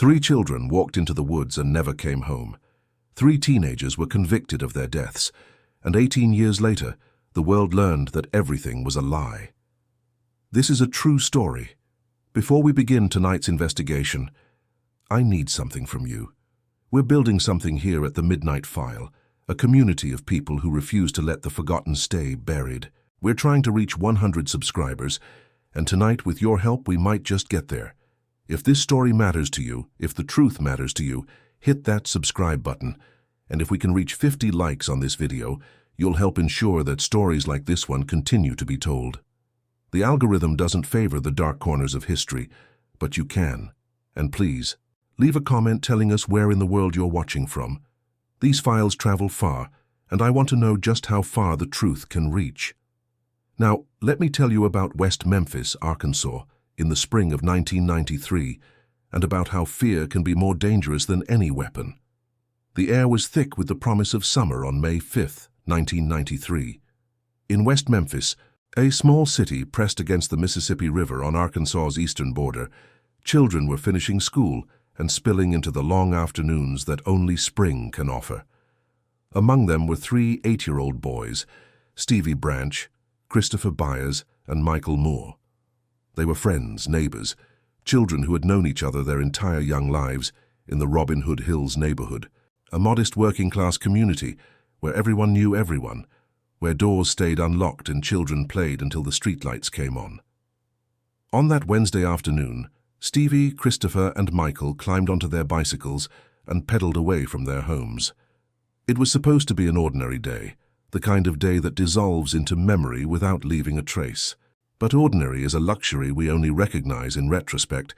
Three children walked into the woods and never came home. Three teenagers were convicted of their deaths, and 18 years later, the world learned that everything was a lie. This is a true story. Before we begin tonight's investigation, I need something from you. We're building something here at the Midnight File, a community of people who refuse to let the forgotten stay buried. We're trying to reach 100 subscribers, and tonight, with your help, we might just get there. If this story matters to you, if the truth matters to you, hit that subscribe button. And if we can reach 50 likes on this video, you'll help ensure that stories like this one continue to be told. The algorithm doesn't favor the dark corners of history, but you can. And please, leave a comment telling us where in the world you're watching from. These files travel far, and I want to know just how far the truth can reach. Now, let me tell you about West Memphis, Arkansas, in the spring of 1993, and about how fear can be more dangerous than any weapon. The air was thick with the promise of summer on May 5, 1993. In West Memphis, a small city pressed against the Mississippi River on Arkansas's eastern border, children were finishing school and spilling into the long afternoons that only spring can offer. Among them were three 8-year-old boys, Stevie Branch, Christopher Byers, and Michael Moore. They were friends, neighbors, children who had known each other their entire young lives in the Robin Hood Hills neighborhood, a modest working-class community where everyone knew everyone, where doors stayed unlocked and children played until the streetlights came on. On that Wednesday afternoon, Stevie, Christopher, and Michael climbed onto their bicycles and pedaled away from their homes. It was supposed to be an ordinary day, the kind of day that dissolves into memory without leaving a trace. But ordinary is a luxury we only recognize in retrospect,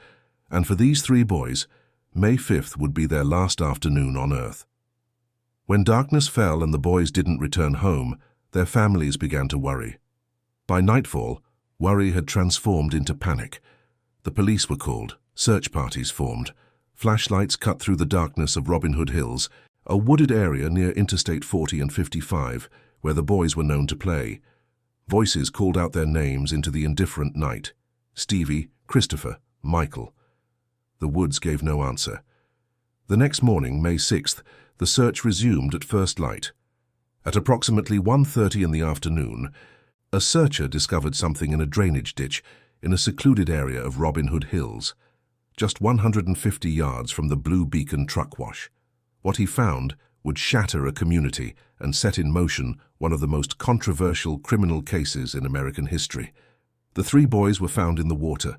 and for these three boys, May 5th would be their last afternoon on Earth. When darkness fell and the boys didn't return home, their families began to worry. By nightfall, worry had transformed into panic. The police were called, search parties formed, flashlights cut through the darkness of Robin Hood Hills, a wooded area near Interstate 40 and 55, where the boys were known to play. Voices called out their names into the indifferent night. Stevie, Christopher, Michael. The woods gave no answer. The next morning, May 6th, the search resumed at first light. At approximately 1:30 in the afternoon, a searcher discovered something in a drainage ditch in a secluded area of Robin Hood Hills, just 150 yards from the Blue Beacon truck wash. What he found would shatter a community and set in motion one of the most controversial criminal cases in American history. The three boys were found in the water,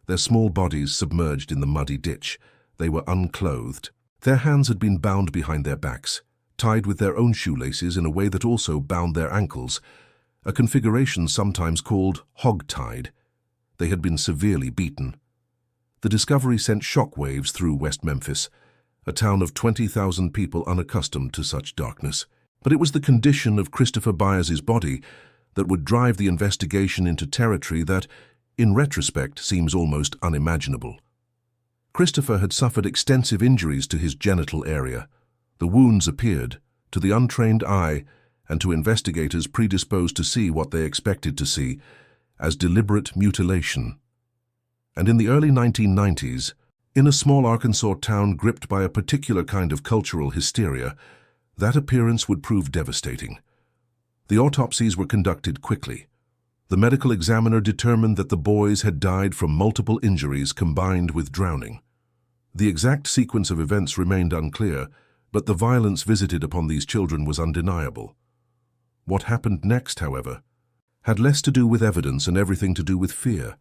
their small bodies submerged in the muddy ditch. They were unclothed. Their hands had been bound behind their backs, tied with their own shoelaces in a way that also bound their ankles, a configuration sometimes called hog-tied. They had been severely beaten. The discovery sent shockwaves through West Memphis, a town of 20,000 people unaccustomed to such darkness. But it was the condition of Christopher Byers' body that would drive the investigation into territory that, in retrospect, seems almost unimaginable. Christopher had suffered extensive injuries to his genital area. The wounds appeared, to the untrained eye and to investigators predisposed to see what they expected to see, as deliberate mutilation. And in the early 1990s, in a small Arkansas town gripped by a particular kind of cultural hysteria, that appearance would prove devastating. The autopsies were conducted quickly. The medical examiner determined that the boys had died from multiple injuries combined with drowning. The exact sequence of events remained unclear, but the violence visited upon these children was undeniable. What happened next, however, had less to do with evidence and everything to do with fear.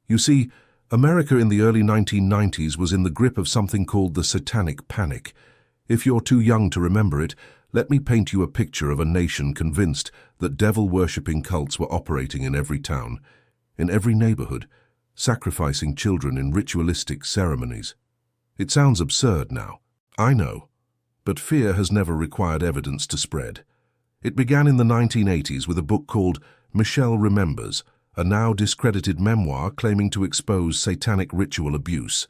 You see, America in the early 1990s was in the grip of something called the Satanic Panic. If you're too young to remember it, let me paint you a picture of a nation convinced that devil-worshipping cults were operating in every town, in every neighborhood, sacrificing children in ritualistic ceremonies. It sounds absurd now, I know, but fear has never required evidence to spread. It began in the 1980s with a book called Michelle Remembers, a now discredited memoir claiming to expose satanic ritual abuse.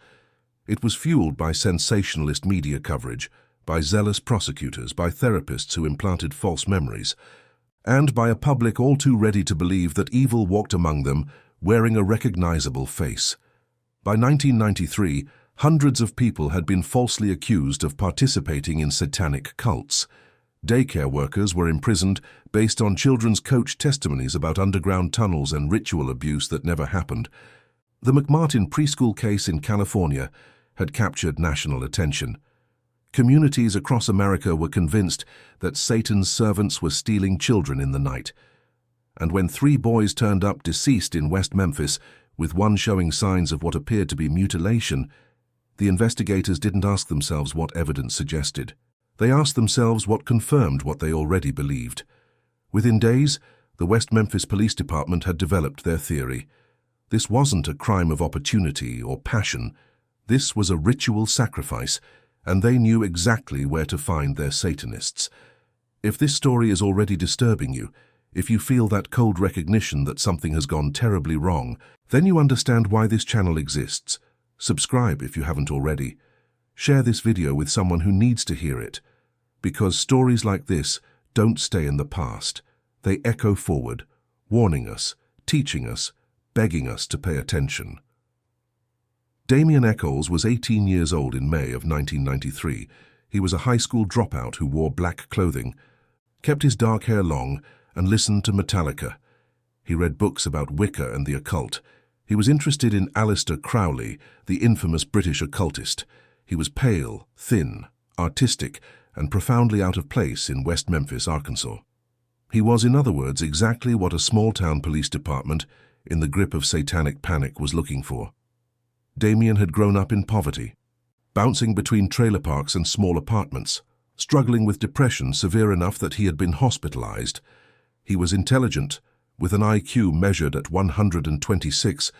It was fueled by sensationalist media coverage, by zealous prosecutors, by therapists who implanted false memories, and by a public all too ready to believe that evil walked among them wearing a recognizable face. By 1993, Hundreds of people had been falsely accused of participating in satanic cults. Daycare workers were imprisoned based on children's coach testimonies about underground tunnels and ritual abuse that never happened. The McMartin preschool case in California had captured national attention. Communities across America were convinced that Satan's servants were stealing children in the night. And when 3 boys turned up deceased in West Memphis, with one showing signs of what appeared to be mutilation, the investigators didn't ask themselves what evidence suggested. They asked themselves what confirmed what they already believed. Within days, the West Memphis Police Department had developed their theory. This wasn't a crime of opportunity or passion. This was a ritual sacrifice, and they knew exactly where to find their Satanists. If this story is already disturbing you, if you feel that cold recognition that something has gone terribly wrong, then you understand why this channel exists. Subscribe if you haven't already. Share this video with someone who needs to hear it. Because stories like this don't stay in the past. They echo forward, warning us, teaching us, begging us to pay attention. Damien Echols was 18 years old in May of 1993. He was a high school dropout who wore black clothing, kept his dark hair long, and listened to Metallica. He read books about Wicca and the occult. He was interested in Aleister Crowley, the infamous British occultist. He was pale, thin, artistic, and profoundly out of place in West Memphis, Arkansas. He was, in other words, exactly what a small-town police department in the grip of satanic panic was looking for. Damien had grown up in poverty, bouncing between trailer parks and small apartments, struggling with depression severe enough that he had been hospitalized. He was intelligent, with an IQ measured at 126,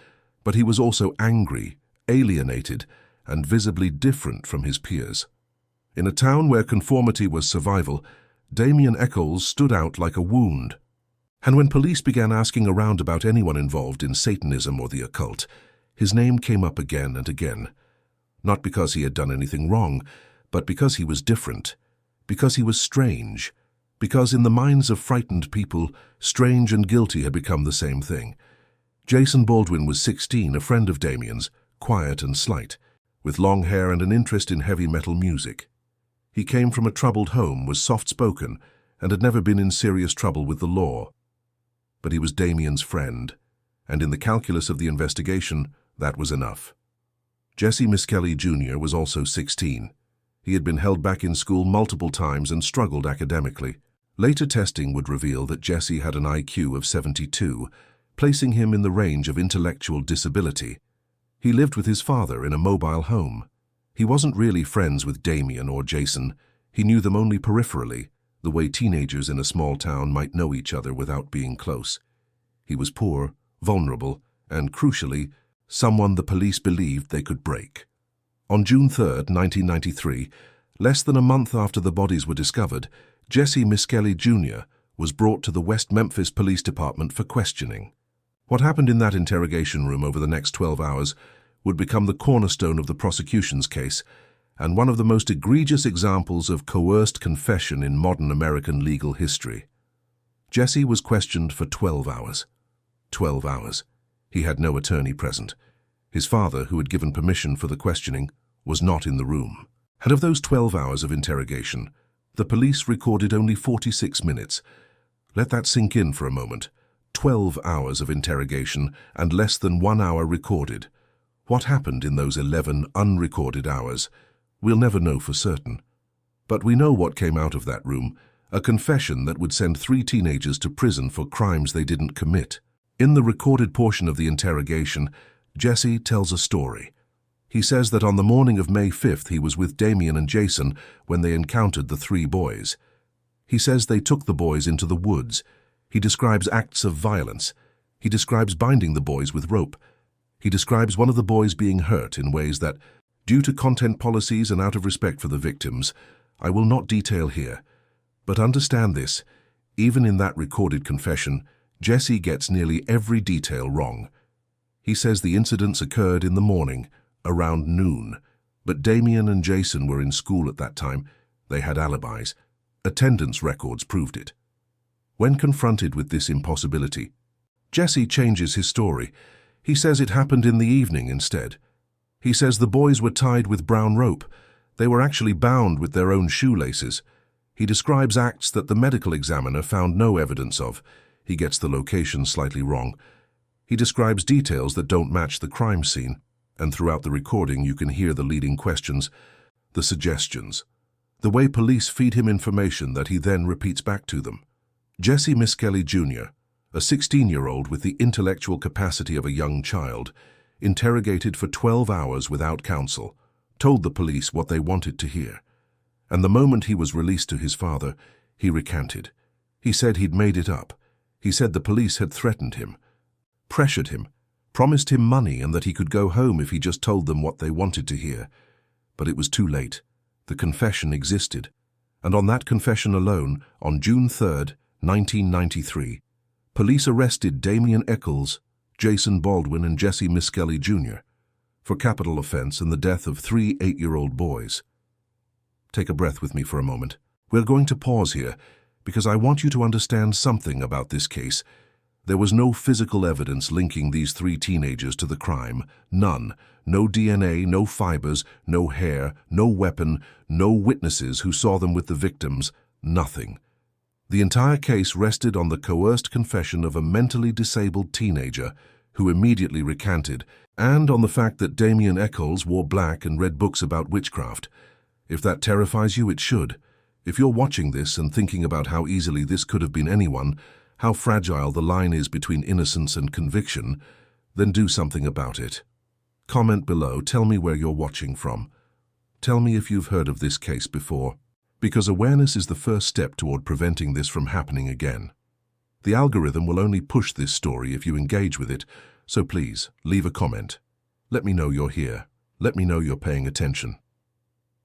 but he was also angry, alienated, and visibly different from his peers. In a town where conformity was survival, Damien Echols stood out like a wound. And when police began asking around about anyone involved in Satanism or the occult, his name came up again and again. Not because he had done anything wrong, but because he was different, because he was strange, because in the minds of frightened people, strange and guilty had become the same thing. Jason Baldwin was 16, a friend of Damien's, quiet and slight, with long hair and an interest in heavy metal music. He came from a troubled home, was soft-spoken, and had never been in serious trouble with the law. But he was Damien's friend, and in the calculus of the investigation, that was enough. Jessie Misskelley Jr. was also 16. He had been held back in school multiple times and struggled academically. Later testing would reveal that Jessie had an IQ of 72, placing him in the range of intellectual disability. He lived with his father in a mobile home. He wasn't really friends with Damien or Jason. He knew them only peripherally, the way teenagers in a small town might know each other without being close. He was poor, vulnerable, and, crucially, someone the police believed they could break. On June 3, 1993, less than a month after the bodies were discovered, Jessie Misskelley Jr. was brought to the West Memphis Police Department for questioning. What happened in that interrogation room over the next 12 hours would become the cornerstone of the prosecution's case, and one of the most egregious examples of coerced confession in modern American legal history. Jessie was questioned for 12 hours. 12 hours. He had no attorney present. His father, who had given permission for the questioning, was not in the room. And of those 12 hours of interrogation, the police recorded only 46 minutes. Let that sink in for a moment. 12 hours of interrogation and less than 1 hour recorded. What happened in those 11 unrecorded hours? We'll never know for certain. But we know what came out of that room, a confession that would send 3 teenagers to prison for crimes they didn't commit. In the recorded portion of the interrogation, Jessie tells a story. He says that on the morning of May 5th he was with Damien and Jason when they encountered the 3 boys. He says they took the boys into the woods. He describes acts of violence. He describes binding the boys with rope. He describes one of the boys being hurt in ways that, due to content policies and out of respect for the victims, I will not detail here. But understand this, even in that recorded confession, Jessie gets nearly every detail wrong. He says the incidents occurred in the morning, around noon, but Damien and Jason were in school at that time. They had alibis. Attendance records proved it. When confronted with this impossibility, Jessie changes his story. He says it happened in the evening instead. He says the boys were tied with brown rope. They were actually bound with their own shoelaces. He describes acts that the medical examiner found no evidence of. He gets the location slightly wrong. He describes details that don't match the crime scene, and throughout the recording you can hear the leading questions, the suggestions, the way police feed him information that he then repeats back to them. Jessie Misskelley Jr, a 16-year-old with the intellectual capacity of a young child, interrogated for 12 hours without counsel, told the police what they wanted to hear. And the moment he was released to his father, he recanted. He said he'd made it up. He said the police had threatened him, pressured him, promised him money and that he could go home if he just told them what they wanted to hear. But it was too late. The confession existed. And on that confession alone, on June 3rd, 1993, police arrested Damien Echols, Jason Baldwin and Jessie Misskelley Jr. for capital offense and the death of 3 8-year-old boys. Take a breath with me for a moment. We're going to pause here because I want you to understand something about this case. There was no physical evidence linking these 3 teenagers to the crime. None. No DNA, no fibers, no hair, no weapon, no witnesses who saw them with the victims. Nothing. The entire case rested on the coerced confession of a mentally disabled teenager who immediately recanted, and on the fact that Damien Echols wore black and read books about witchcraft. If that terrifies you, it should. If you're watching this and thinking about how easily this could have been anyone, how fragile the line is between innocence and conviction, then do something about it. Comment below, tell me where you're watching from. Tell me if you've heard of this case before, because awareness is the first step toward preventing this from happening again. The algorithm will only push this story if you engage with it, so please, leave a comment. Let me know you're here. Let me know you're paying attention.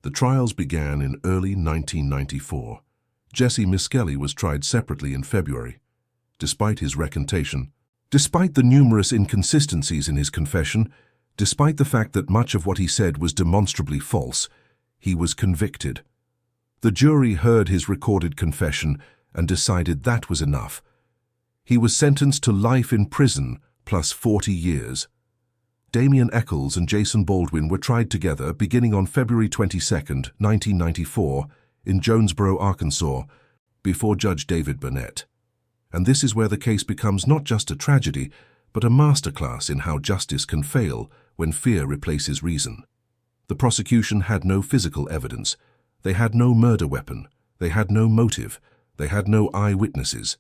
The trials began in early 1994. Jessie Misskelley was tried separately in February. Despite his recantation, despite the numerous inconsistencies in his confession, despite the fact that much of what he said was demonstrably false, he was convicted. The jury heard his recorded confession and decided that was enough. He was sentenced to life in prison plus 40 years. Damien Echols and Jason Baldwin were tried together beginning on February 22, 1994, in Jonesboro, Arkansas, before Judge David Burnett. And this is where the case becomes not just a tragedy, but a masterclass in how justice can fail when fear replaces reason. The prosecution had no physical evidence. They had no murder weapon. They had no motive. They had no eyewitnesses.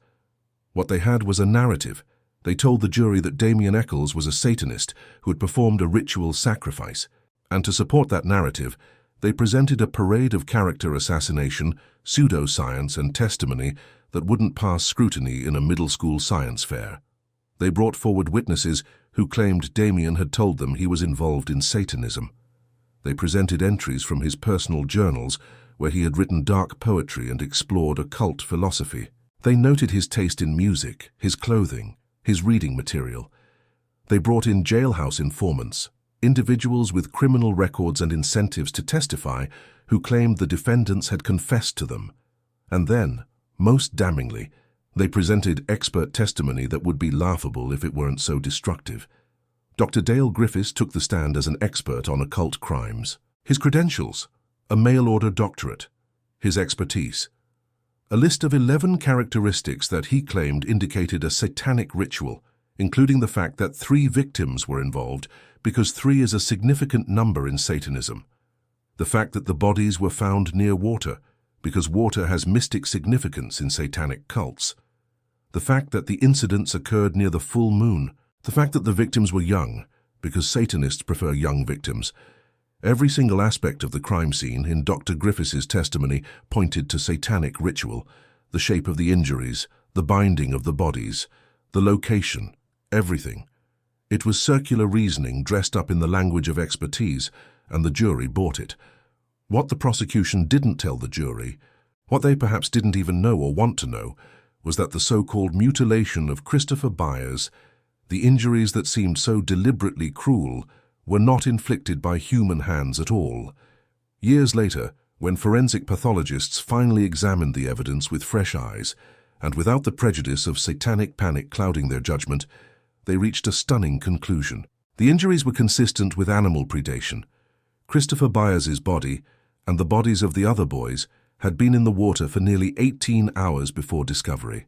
What they had was a narrative. They told the jury that Damien Echols was a Satanist who had performed a ritual sacrifice. And to support that narrative, they presented a parade of character assassination, pseudoscience, and testimony that wouldn't pass scrutiny in a middle school science fair. They brought forward witnesses who claimed Damien had told them he was involved in Satanism. They presented entries from his personal journals where he had written dark poetry and explored occult philosophy. They noted his taste in music, his clothing, his reading material. They brought in jailhouse informants, individuals with criminal records and incentives to testify who claimed the defendants had confessed to them. And then, most damningly, they presented expert testimony that would be laughable if it weren't so destructive. Dr. Dale Griffiths took the stand as an expert on occult crimes. His credentials: a mail-order doctorate. His expertise: a list of 11 characteristics that he claimed indicated a satanic ritual, including the fact that 3 victims were involved because 3 is a significant number in Satanism. The fact that the bodies were found near water, because water has mystic significance in satanic cults. The fact that the incidents occurred near the full moon. The fact that the victims were young, because Satanists prefer young victims. Every single aspect of the crime scene in Dr. Griffiths' testimony pointed to satanic ritual: the shape of the injuries, the binding of the bodies, the location, everything. It was circular reasoning dressed up in the language of expertise, and the jury bought it. What the prosecution didn't tell the jury, what they perhaps didn't even know or want to know, was that the so-called mutilation of Christopher Byers, the injuries that seemed so deliberately cruel, were not inflicted by human hands at all. Years later, when forensic pathologists finally examined the evidence with fresh eyes, and without the prejudice of satanic panic clouding their judgment, they reached a stunning conclusion. The injuries were consistent with animal predation. Christopher Byers' body, and the bodies of the other boys, had been in the water for nearly 18 hours before discovery.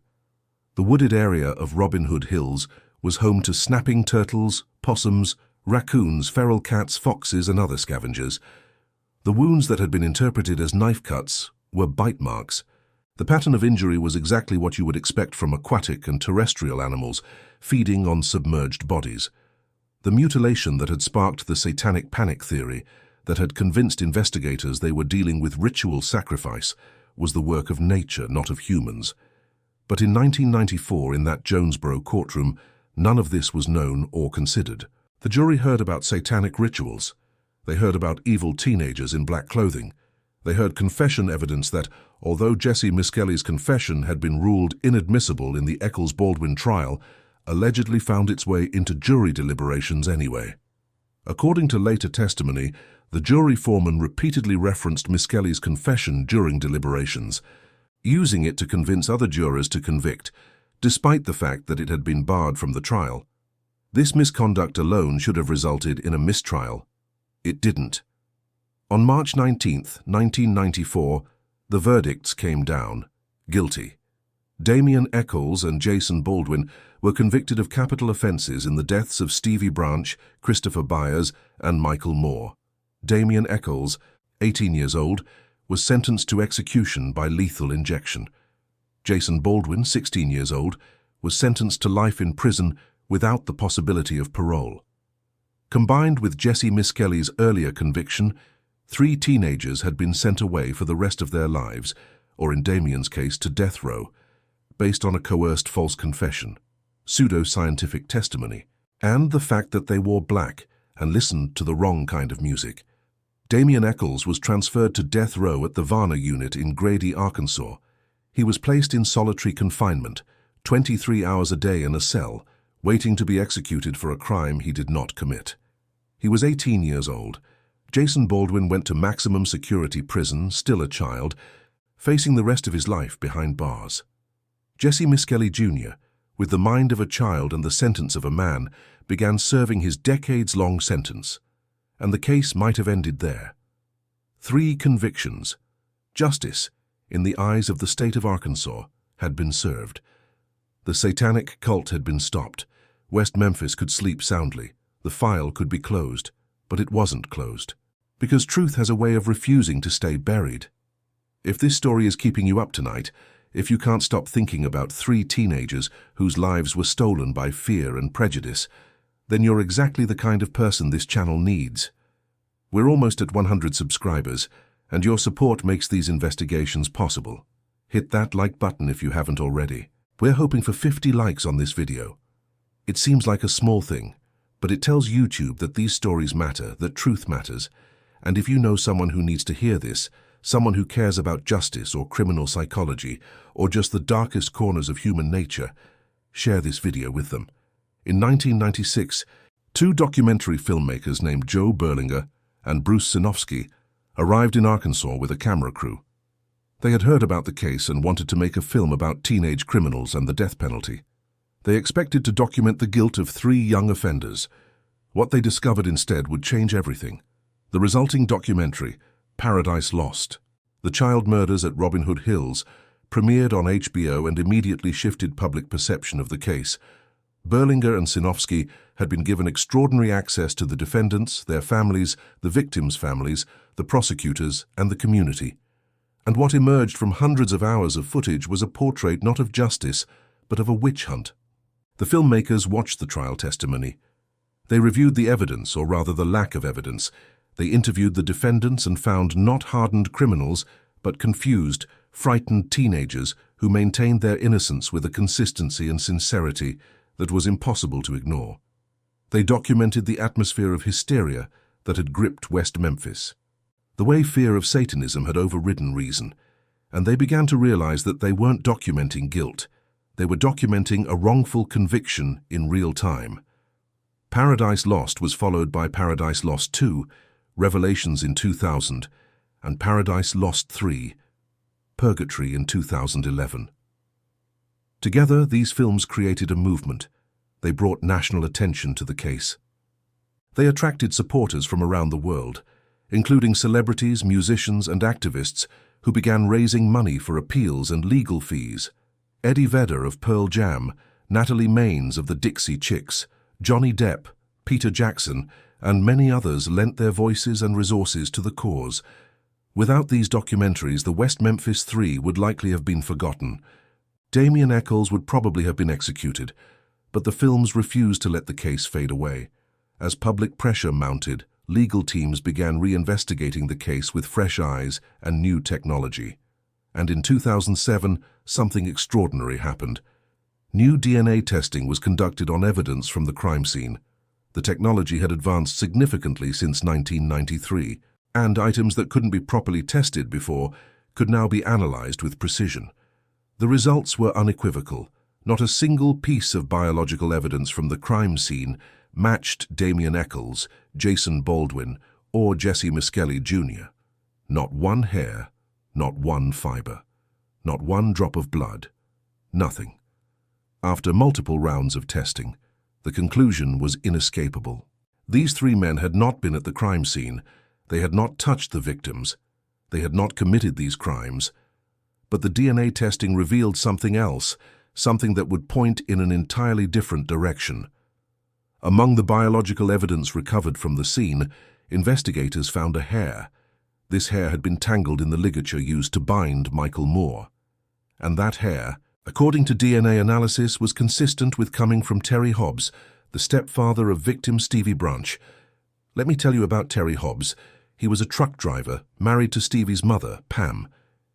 The wooded area of Robin Hood Hills was home to snapping turtles, possums, raccoons, feral cats, foxes, and other scavengers. The wounds that had been interpreted as knife cuts were bite marks. The pattern of injury was exactly what you would expect from aquatic and terrestrial animals feeding on submerged bodies. The mutilation that had sparked the Satanic Panic theory, that had convinced investigators they were dealing with ritual sacrifice, was the work of nature, not of humans. But in 1994, in that Jonesboro courtroom, none of this was known or considered. The jury heard about satanic rituals. They heard about evil teenagers in black clothing. They heard confession evidence that, although Jessie Misskelley's confession had been ruled inadmissible in the Echols-Baldwin trial, allegedly found its way into jury deliberations anyway. According to later testimony, the jury foreman repeatedly referenced Misskelley's confession during deliberations, using it to convince other jurors to convict, despite the fact that it had been barred from the trial. This misconduct alone should have resulted in a mistrial. It didn't. On March 19, 1994, the verdicts came down. Guilty. Damien Echols and Jason Baldwin were convicted of capital offenses in the deaths of Stevie Branch, Christopher Byers, and Michael Moore. Damien Echols, 18 years old, was sentenced to execution by lethal injection. Jason Baldwin, 16 years old, was sentenced to life in prison without the possibility of parole. Combined with Jessie Misskelley's earlier conviction, 3 teenagers had been sent away for the rest of their lives, or in Damien's case to death row, based on a coerced false confession, pseudo-scientific testimony, and the fact that they wore black and listened to the wrong kind of music. Damien Echols was transferred to death row at the Varna unit in Grady, Arkansas. He was placed in solitary confinement, 23 hours a day in a cell, waiting to be executed for a crime he did not commit. He was 18 years old. Jason Baldwin went to maximum security prison, still a child, facing the rest of his life behind bars. Jessie Misskelley Jr., with the mind of a child and the sentence of a man, began serving his decades-long sentence, and the case might have ended there. 3 convictions. Justice, in the eyes of the state of Arkansas, had been served. The satanic cult had been stopped. West Memphis could sleep soundly. The file could be closed, but it wasn't closed, because truth has a way of refusing to stay buried. If this story is keeping you up tonight, if you can't stop thinking about 3 teenagers whose lives were stolen by fear and prejudice, then you're exactly the kind of person this channel needs. We're almost at 100 subscribers, and your support makes these investigations possible. Hit that like button if you haven't already. We're hoping for 50 likes on this video. It seems like a small thing, but it tells YouTube that these stories matter, that truth matters, and if you know someone who needs to hear this, someone who cares about justice or criminal psychology, or just the darkest corners of human nature, share this video with them. In 1996, 2 documentary filmmakers named Joe Berlinger and Bruce Sinofsky arrived in Arkansas with a camera crew. They had heard about the case and wanted to make a film about teenage criminals and the death penalty. They expected to document the guilt of 3 young offenders. What they discovered instead would change everything. The resulting documentary, Paradise Lost, The Child Murders at Robin Hood Hills, premiered on HBO and immediately shifted public perception of the case. Berlinger and Sinofsky had been given extraordinary access to the defendants, their families, the victims' families, the prosecutors, and the community. And what emerged from hundreds of hours of footage was a portrait not of justice, but of a witch hunt. The filmmakers watched the trial testimony. They reviewed the evidence, or rather the lack of evidence. They interviewed the defendants and found not hardened criminals, but confused, frightened teenagers who maintained their innocence with a consistency and sincerity that was impossible to ignore. They documented the atmosphere of hysteria that had gripped West Memphis, the way fear of Satanism had overridden reason, and they began to realize that they weren't documenting guilt. They were documenting a wrongful conviction in real time. Paradise Lost was followed by Paradise Lost 2, Revelations in 2000, and Paradise Lost 3, Purgatory in 2011. Together, these films created a movement. They brought national attention to the case. They attracted supporters from around the world, including celebrities, musicians, and activists who began raising money for appeals and legal fees. Eddie Vedder of Pearl Jam, Natalie Maines of the Dixie Chicks, Johnny Depp, Peter Jackson, and many others lent their voices and resources to the cause. Without these documentaries, the West Memphis Three would likely have been forgotten. Damien Echols would probably have been executed, but the films refused to let the case fade away. As public pressure mounted, legal teams began reinvestigating the case with fresh eyes and new technology. And in 2007, something extraordinary happened. New DNA testing was conducted on evidence from the crime scene. The technology had advanced significantly since 1993, and items that couldn't be properly tested before could now be analyzed with precision. The results were unequivocal. Not a single piece of biological evidence from the crime scene matched Damien Echols, Jason Baldwin, or Jessie Misskelley Jr. Not one hair, not one fiber, not one drop of blood, nothing. After multiple rounds of testing, the conclusion was inescapable. These three men had not been at the crime scene. They had not touched the victims. They had not committed these crimes. But the DNA testing revealed something else, something that would point in an entirely different direction. Among the biological evidence recovered from the scene, investigators found a hair. This hair had been tangled in the ligature used to bind Michael Moore. And that hair, according to DNA analysis, was consistent with coming from Terry Hobbs, the stepfather of victim Stevie Branch. Let me tell you about Terry Hobbs. He was a truck driver, married to Stevie's mother, Pam.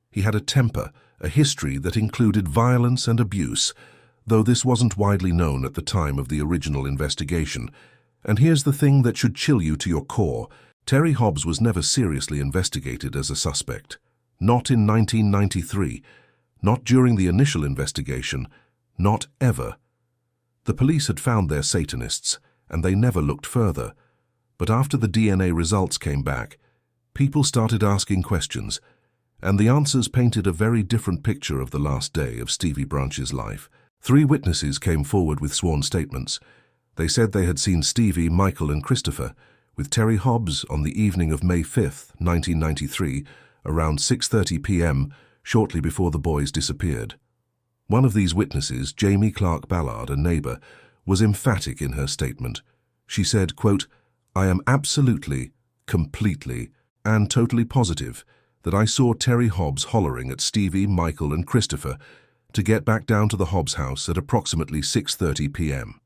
He had a temper, a history that included violence and abuse, though this wasn't widely known at the time of the original investigation. And here's the thing that should chill you to your core. Terry Hobbs was never seriously investigated as a suspect. Not in 1993. Not during the initial investigation. Not ever. The police had found their Satanists, and they never looked further. But after the DNA results came back, people started asking questions, and the answers painted a very different picture of the last day of Stevie Branch's life. 3 witnesses came forward with sworn statements. They said they had seen Stevie, Michael, and Christopher with Terry Hobbs on the evening of May 5th, 1993, around 6:30 p.m., shortly before the boys disappeared. One of these witnesses, Jamie Clark Ballard, a neighbor, was emphatic in her statement. She said, quote, "I am absolutely, completely, and totally positive that I saw Terry Hobbs hollering at Stevie, Michael, and Christopher to get back down to the Hobbs house at approximately 6:30 p.m.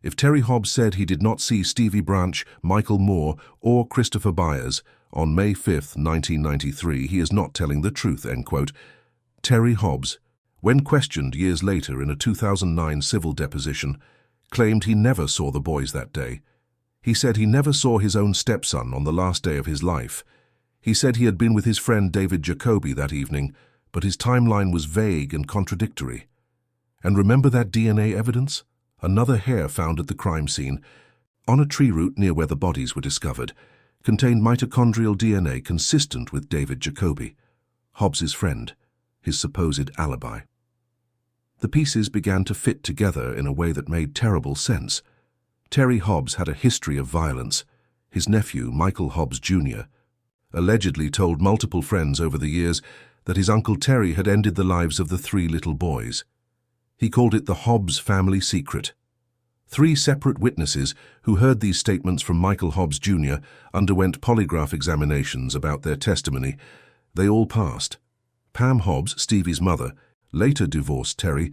If Terry Hobbs said he did not see Stevie Branch, Michael Moore, or Christopher Byers on May 5th, 1993, he is not telling the truth," end quote. Terry Hobbs, when questioned years later in a 2009 civil deposition, claimed he never saw the boys that day. He said he never saw his own stepson on the last day of his life. He said he had been with his friend David Jacoby that evening, but his timeline was vague and contradictory. And remember that DNA evidence? Another hair found at the crime scene, on a tree root near where the bodies were discovered, contained mitochondrial DNA consistent with David Jacoby, Hobbs's friend, his supposed alibi. The pieces began to fit together in a way that made terrible sense. Terry Hobbs had a history of violence. His nephew, Michael Hobbs Jr., allegedly told multiple friends over the years that his Uncle Terry had ended the lives of the 3 little boys. He called it the Hobbs family secret. 3 separate witnesses who heard these statements from Michael Hobbs Jr. underwent polygraph examinations about their testimony. They all passed. Pam Hobbs, Stevie's mother, later divorced Terry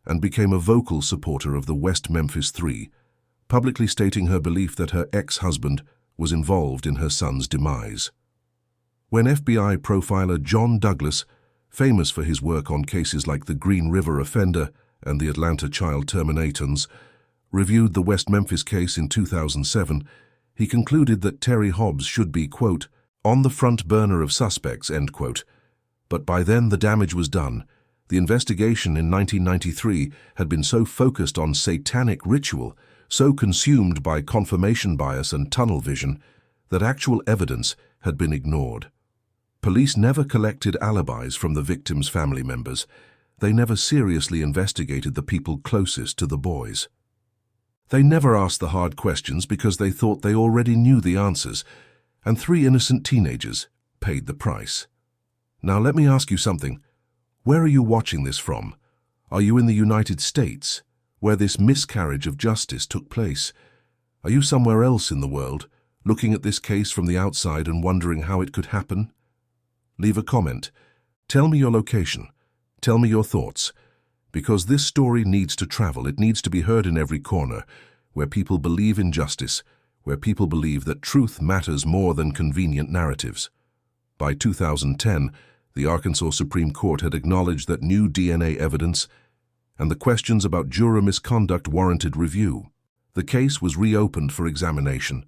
and became a vocal supporter of the West Memphis Three, publicly stating her belief that her ex-husband was involved in her son's demise. When FBI profiler John Douglas, famous for his work on cases like the Green River Offender and the Atlanta Child Terminators, reviewed the West Memphis case in 2007, he concluded that Terry Hobbs should be, quote, "on the front burner of suspects," end quote. But by then the damage was done. The investigation in 1993 had been so focused on satanic ritual, so consumed by confirmation bias and tunnel vision, that actual evidence had been ignored. Police never collected alibis from the victims' family members. They never seriously investigated the people closest to the boys. They never asked the hard questions because they thought they already knew the answers, and 3 innocent teenagers paid the price. Now let me ask you something. Where are you watching this from? Are you in the United States, where this miscarriage of justice took place? Are you somewhere else in the world, looking at this case from the outside and wondering how it could happen? Leave a comment. Tell me your location. Tell me your thoughts. Because this story needs to travel. It needs to be heard in every corner, where people believe in justice, where people believe that truth matters more than convenient narratives. By 2010, the Arkansas Supreme Court had acknowledged that new DNA evidence and the questions about juror misconduct warranted review. The case was reopened for examination.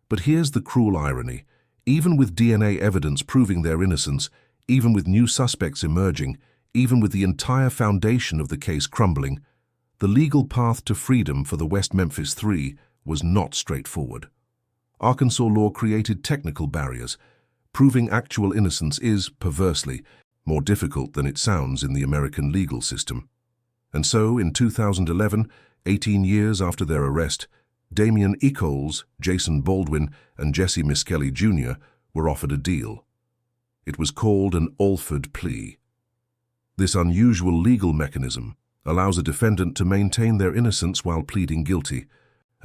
But here's the cruel irony. Even with DNA evidence proving their innocence, even with new suspects emerging, even with the entire foundation of the case crumbling, the legal path to freedom for the West Memphis Three was not straightforward. Arkansas law created technical barriers. Proving actual innocence is, perversely, more difficult than it sounds in the American legal system. And so, in 2011, 18 years after their arrest, Damien Echols, Jason Baldwin, and Jessie Misskelley Jr. were offered a deal. It was called an Alford plea. This unusual legal mechanism allows a defendant to maintain their innocence while pleading guilty,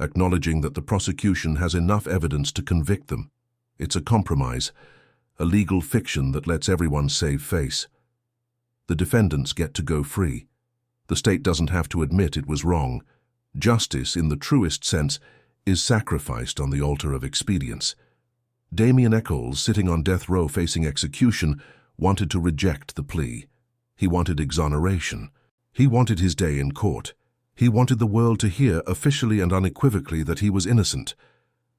acknowledging that the prosecution has enough evidence to convict them. It's a compromise, a legal fiction that lets everyone save face. The defendants get to go free. The state doesn't have to admit it was wrong. Justice, in the truest sense, is sacrificed on the altar of expedience. Damien Echols, sitting on death row facing execution, wanted to reject the plea. He wanted exoneration. He wanted his day in court. He wanted the world to hear officially and unequivocally that he was innocent.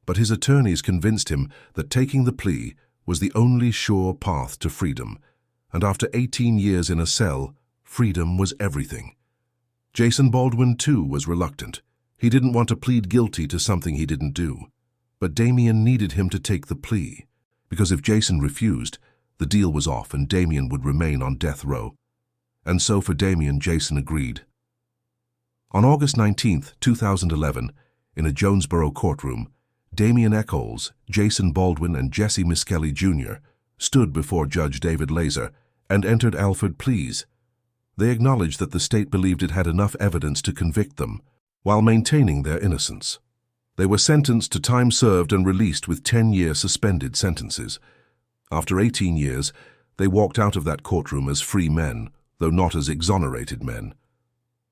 But his attorneys convinced him that taking the plea was the only sure path to freedom, and after 18 years in a cell, freedom was everything. Jason Baldwin, too, was reluctant. He didn't want to plead guilty to something he didn't do. But Damien needed him to take the plea, because if Jason refused, the deal was off and Damien would remain on death row. And so for Damien, Jason agreed. On August 19, 2011, in a Jonesboro courtroom, Damien Echols, Jason Baldwin, and Jessie Misskelley Jr. stood before Judge David Laser and entered Alford pleas. They acknowledged that the state believed it had enough evidence to convict them, while maintaining their innocence. They were sentenced to time served and released with 10-year suspended sentences. After 18 years, they walked out of that courtroom as free men, though not as exonerated men.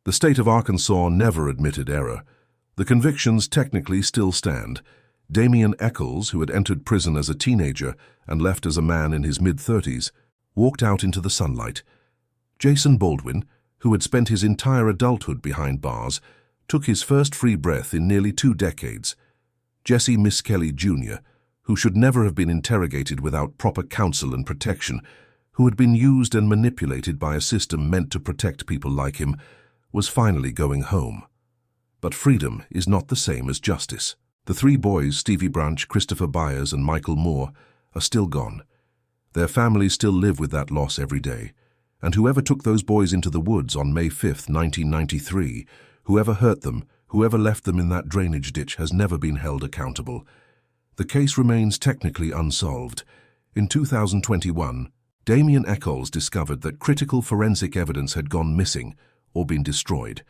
The state of Arkansas never admitted error. The convictions technically still stand. Damien Echols, who had entered prison as a teenager and left as a man in his mid-30s, walked out into the sunlight. Jason Baldwin, who had spent his entire adulthood behind bars, took his first free breath in nearly 2 decades. Jessie Misskelley Jr., who should never have been interrogated without proper counsel and protection, who had been used and manipulated by a system meant to protect people like him, was finally going home. But freedom is not the same as justice. The 3 boys, Stevie Branch, Christopher Byers, and Michael Moore, are still gone. Their families still live with that loss every day. And whoever took those boys into the woods on May 5, 1993, whoever hurt them, whoever left them in that drainage ditch has never been held accountable. The case remains technically unsolved. In 2021, Damien Echols discovered that critical forensic evidence had gone missing or been destroyed.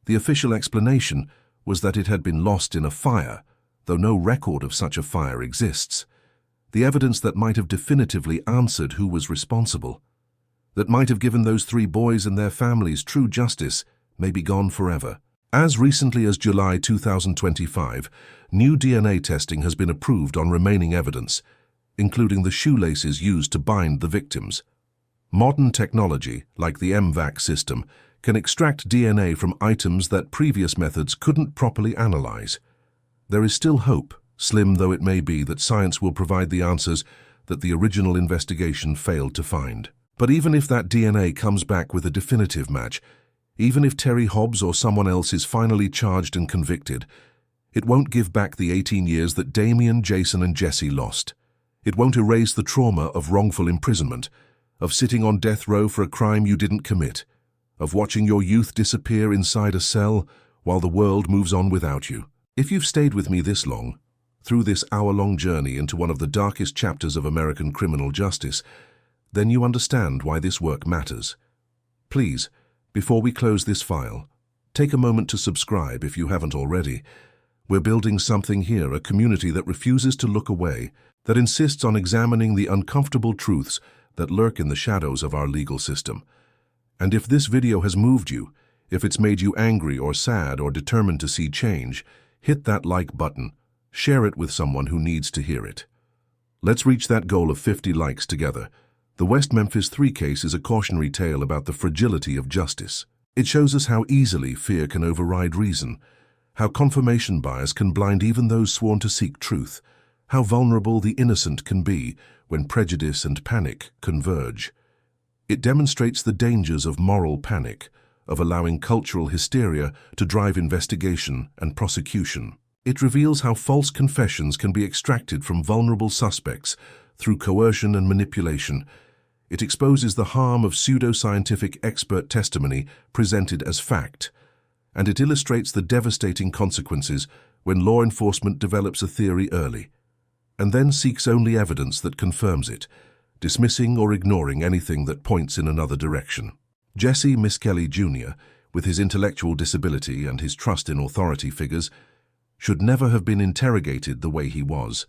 The official explanation was that it had been lost in a fire, though no record of such a fire exists. The evidence that might have definitively answered who was responsible, that might have given those 3 boys and their families true justice, may be gone forever. As recently as July 2025, new DNA testing has been approved on remaining evidence, including the shoelaces used to bind the victims. Modern technology, like the MVAC system, can extract DNA from items that previous methods couldn't properly analyze. There is still hope, slim though it may be, that science will provide the answers that the original investigation failed to find. But even if that DNA comes back with a definitive match, even if Terry Hobbs or someone else is finally charged and convicted, it won't give back the 18 years that Damien, Jason, and Jessie lost. It won't erase the trauma of wrongful imprisonment, of sitting on death row for a crime you didn't commit, of watching your youth disappear inside a cell while the world moves on without you. If you've stayed with me this long, through this hour-long journey into one of the darkest chapters of American criminal justice, then you understand why this work matters. Please, before we close this file, take a moment to subscribe if you haven't already. We're building something here, a community that refuses to look away, that insists on examining the uncomfortable truths that lurk in the shadows of our legal system. And if this video has moved you, if it's made you angry or sad or determined to see change, hit that like button. Share it with someone who needs to hear it. Let's reach that goal of 50 likes together. The West Memphis Three case is a cautionary tale about the fragility of justice. It shows us how easily fear can override reason, how confirmation bias can blind even those sworn to seek truth, how vulnerable the innocent can be when prejudice and panic converge. It demonstrates the dangers of moral panic, of allowing cultural hysteria to drive investigation and prosecution. It reveals how false confessions can be extracted from vulnerable suspects through coercion and manipulation. It exposes the harm of pseudoscientific expert testimony presented as fact, and it illustrates the devastating consequences when law enforcement develops a theory early, and then seeks only evidence that confirms it, dismissing or ignoring anything that points in another direction. Jessie Misskelley Jr., with his intellectual disability and his trust in authority figures, should never have been interrogated the way he was.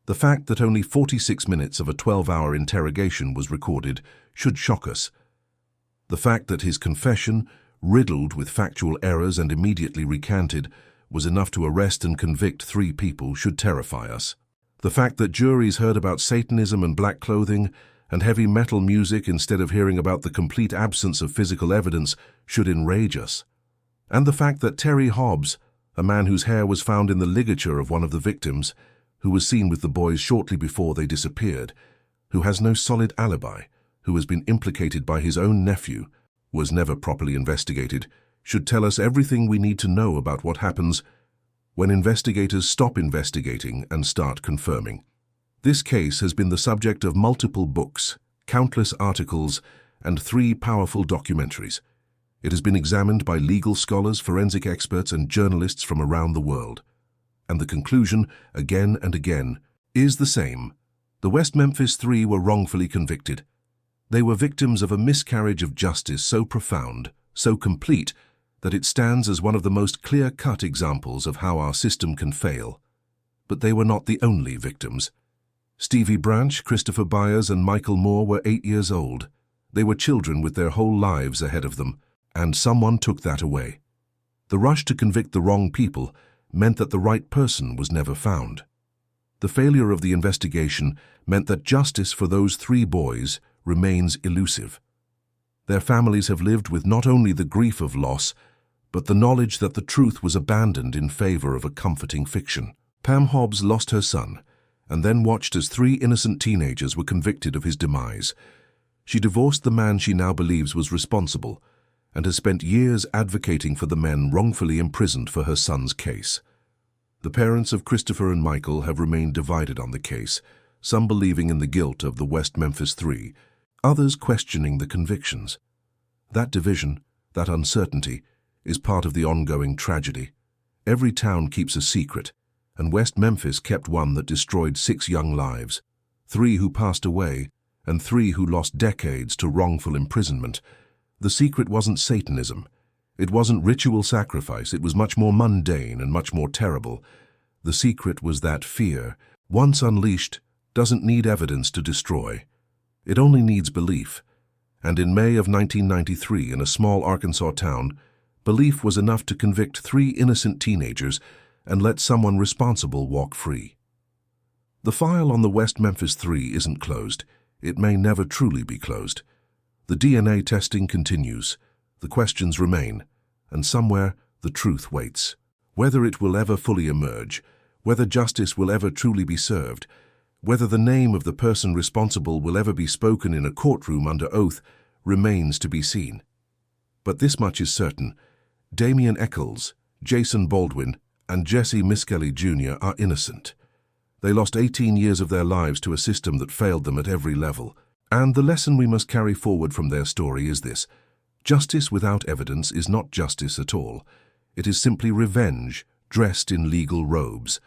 The fact that only 46 minutes of a 12-hour interrogation was recorded should shock us. The fact that his confession, riddled with factual errors and immediately recanted, was enough to arrest and convict 3 people should terrify us. The fact that juries heard about Satanism and black clothing and heavy metal music instead of hearing about the complete absence of physical evidence should enrage us. And the fact that Terry Hobbs, a man whose hair was found in the ligature of one of the victims, who was seen with the boys shortly before they disappeared, who has no solid alibi, who has been implicated by his own nephew, was never properly investigated, should tell us everything we need to know about what happens when investigators stop investigating and start confirming. This case has been the subject of multiple books, countless articles, and 3 powerful documentaries. It has been examined by legal scholars, forensic experts, and journalists from around the world. And the conclusion, again and again, is the same. The West Memphis Three were wrongfully convicted. They were victims of a miscarriage of justice so profound, so complete, that it stands as one of the most clear-cut examples of how our system can fail. But they were not the only victims. Stevie Branch, Christopher Byers, and Michael Moore were 8 years old. They were children with their whole lives ahead of them, and someone took that away. The rush to convict the wrong people meant that the right person was never found. The failure of the investigation meant that justice for those 3 boys remains elusive. Their families have lived with not only the grief of loss, but the knowledge that the truth was abandoned in favor of a comforting fiction. Pam Hobbs lost her son, and then watched as 3 innocent teenagers were convicted of his demise. She divorced the man she now believes was responsible, and has spent years advocating for the men wrongfully imprisoned for her son's case. The parents of Christopher and Michael have remained divided on the case, some believing in the guilt of the West Memphis Three, others questioning the convictions. That division, that uncertainty, is part of the ongoing tragedy. Every town keeps a secret, and West Memphis kept one that destroyed 6 young lives, 3 who passed away, and 3 who lost decades to wrongful imprisonment. The secret wasn't Satanism. It wasn't ritual sacrifice. It was much more mundane and much more terrible. The secret was that fear, once unleashed, doesn't need evidence to destroy. It only needs belief. And in May of 1993, in a small Arkansas town, belief was enough to convict 3 innocent teenagers and let someone responsible walk free. The file on the West Memphis Three isn't closed. It may never truly be closed. The DNA testing continues. The questions remain, and somewhere the truth waits. Whether it will ever fully emerge, whether justice will ever truly be served, whether the name of the person responsible will ever be spoken in a courtroom under oath, remains to be seen. But this much is certain: Damien Echols, Jason Baldwin, and Jessie Misskelley Jr. are innocent. They lost 18 years of their lives to a system that failed them at every level. And the lesson we must carry forward from their story is this: justice without evidence is not justice at all. It is simply revenge, dressed in legal robes.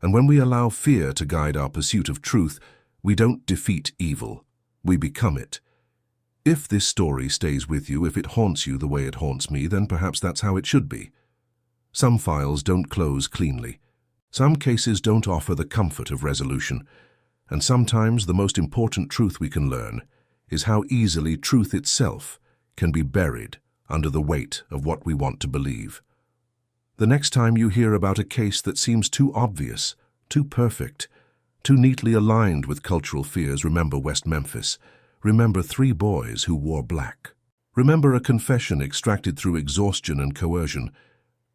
And when we allow fear to guide our pursuit of truth, we don't defeat evil, we become it. If this story stays with you, if it haunts you the way it haunts me, then perhaps that's how it should be. Some files don't close cleanly. Some cases don't offer the comfort of resolution. And sometimes the most important truth we can learn is how easily truth itself can be buried under the weight of what we want to believe. The next time you hear about a case that seems too obvious, too perfect, too neatly aligned with cultural fears, remember West Memphis. Remember 3 boys who wore black. Remember a confession extracted through exhaustion and coercion.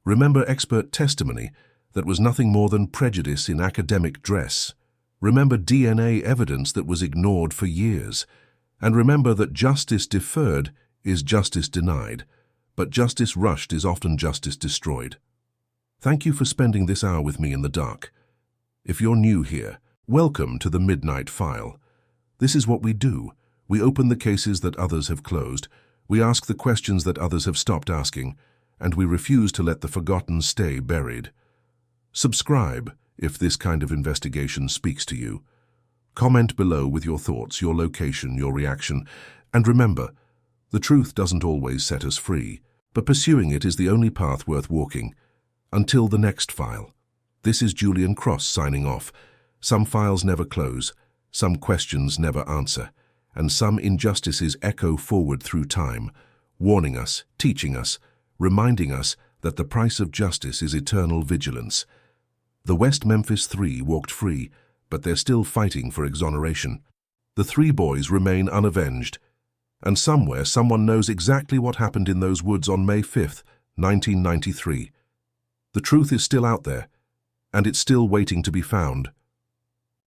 Remember expert testimony that was nothing more than prejudice in academic dress. Remember DNA evidence that was ignored for years. And remember that justice deferred is justice denied, but justice rushed is often justice destroyed. Thank you for spending this hour with me in the dark. If you're new here, welcome to the Midnight File. This is what we do. We open the cases that others have closed, we ask the questions that others have stopped asking, and we refuse to let the forgotten stay buried. Subscribe if this kind of investigation speaks to you. Comment below with your thoughts, your location, your reaction, and remember, the truth doesn't always set us free, but pursuing it is the only path worth walking. Until the next file. This is Julian Cross signing off. Some files never close, some questions never answer, and some injustices echo forward through time, warning us, teaching us, reminding us that the price of justice is eternal vigilance. The West Memphis Three walked free, but they're still fighting for exoneration. The 3 boys remain unavenged, and somewhere someone knows exactly what happened in those woods on May 5th, 1993. The truth is still out there, and it's still waiting to be found.